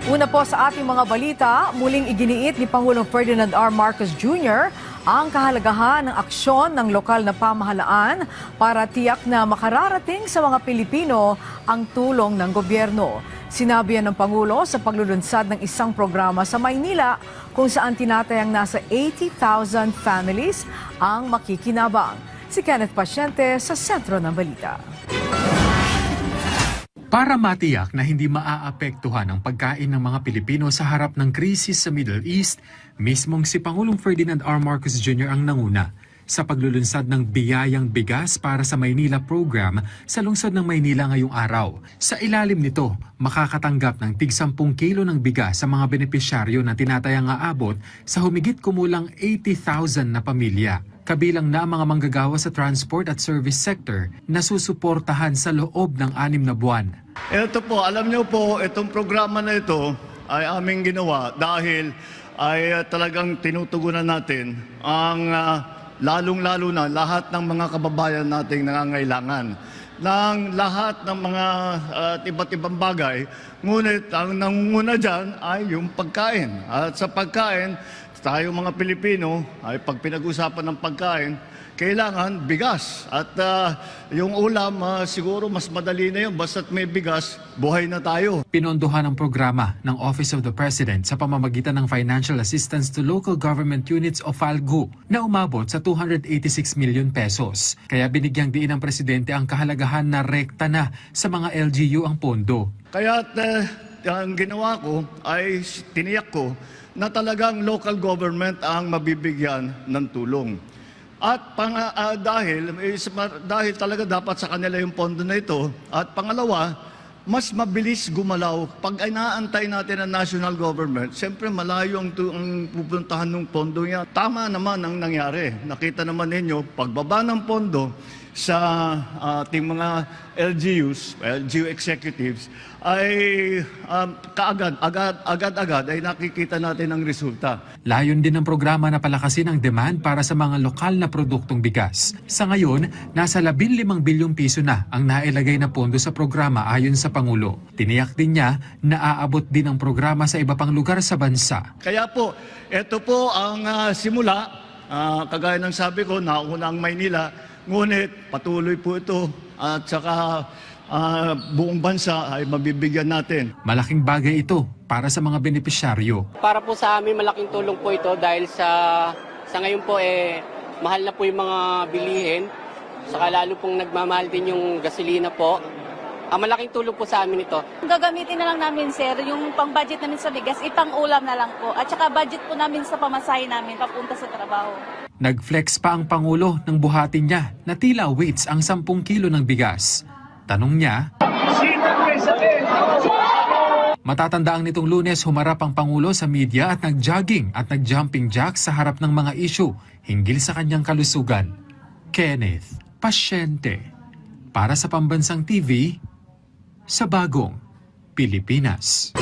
Una po sa ating mga balita, muling iginiit ni Pangulong Ferdinand R. Marcos Jr. ang kahalagahan ng aksyon ng lokal na pamahalaan para tiyak na makararating sa mga Pilipino ang tulong ng gobyerno. Sinabi yan ng Pangulo sa paglulunsad ng isang programa sa Maynila kung saan tinatayang nasa 80,000 families ang makikinabang. Si Kenneth Pasyente sa sentro ng balita. Para matiyak na hindi maaapektuhan ang pagkain ng mga Pilipino sa harap ng krisis sa Middle East, mismong si Pangulong Ferdinand R. Marcos Jr. ang nanguna sa paglulunsad ng biyayang bigas para sa Maynila program sa lungsod ng Maynila ngayong araw. Sa ilalim nito, makakatanggap ng tig 10 kilo ng bigas sa mga benepisyaryo na tinatayang aabot sa humigit kumulang 80,000 na pamilya. Kabilang na ang mga manggagawa sa transport at service sector na susuportahan sa loob ng 6 na buwan. Ito po, alam niyo po, itong programa na ito ay aming ginawa dahil ay talagang tinutugunan natin ang lalong-lalo na lahat ng mga kababayan nating nangangailangan ng lahat ng mga iba't ibang bagay. Ngunit ang nangunguna dyan ay yung pagkain. At sa pagkain, tayo mga Pilipino ay pag pinag-usapan ng pagkain, kailangan bigas. At yung ulam, siguro mas madali na yun. Basta't may bigas, buhay na tayo. Pinondohan ang programa ng Office of the President sa pamamagitan ng Financial Assistance to Local Government Units o FALGU na umabot sa 286 million pesos. Kaya binigyang diin ng Presidente ang kahalagahan na rekta na sa mga LGU ang pondo. Kaya ang ginawa ko ay tiniyak ko na talagang local government ang mabibigyan ng tulong. At dahil talaga dapat sa kanila yung pondo na ito. At pangalawa, mas mabilis gumalaw. Pag inaantay natin ang national government, siyempre malayo ang pupuntahan ng pondo niya. Tama naman ang nangyari. Nakita naman ninyo, pagbaba ng pondo sa ating mga LGU executives, ay agad-agad ay nakikita natin ang resulta. Layon din ng programa na palakasin ang demand para sa mga lokal na produktong bigas. Sa ngayon, nasa 15 bilyong piso na ang nailagay na pondo sa programa ayon sa Pangulo. Tiniyak din niya na aabot din ang programa sa iba pang lugar sa bansa. Kaya po, ito po ang simula. Kagaya ng sabi ko, nauna ang Maynila, ngunit patuloy po ito at saka buong bansa ay mabibigyan natin. Malaking bagay ito para sa mga benepisyaryo. Para po sa amin, malaking tulong po ito dahil sa ngayon po mahal na po yung mga bilihin. Saka lalo pong nagmamahal din yung gasolina po. Malaking tulong po sa amin ito. Gagamitin na lang namin, sir, yung pang-budget namin sa bigas, ipang-ulam na lang po. At saka budget po namin sa pamasahe namin papunta sa trabaho. Nag-flex pa ang Pangulo ng buhatin niya na tila weights ang 10 kilo ng bigas. Tanong niya, matatandaan nitong Lunes humarap ang Pangulo sa media at nag-jogging at nag-jumping jack sa harap ng mga issue hinggil sa kanyang kalusugan. Kenneth Pasyente, para sa Pambansang TV, sa Bagong Pilipinas.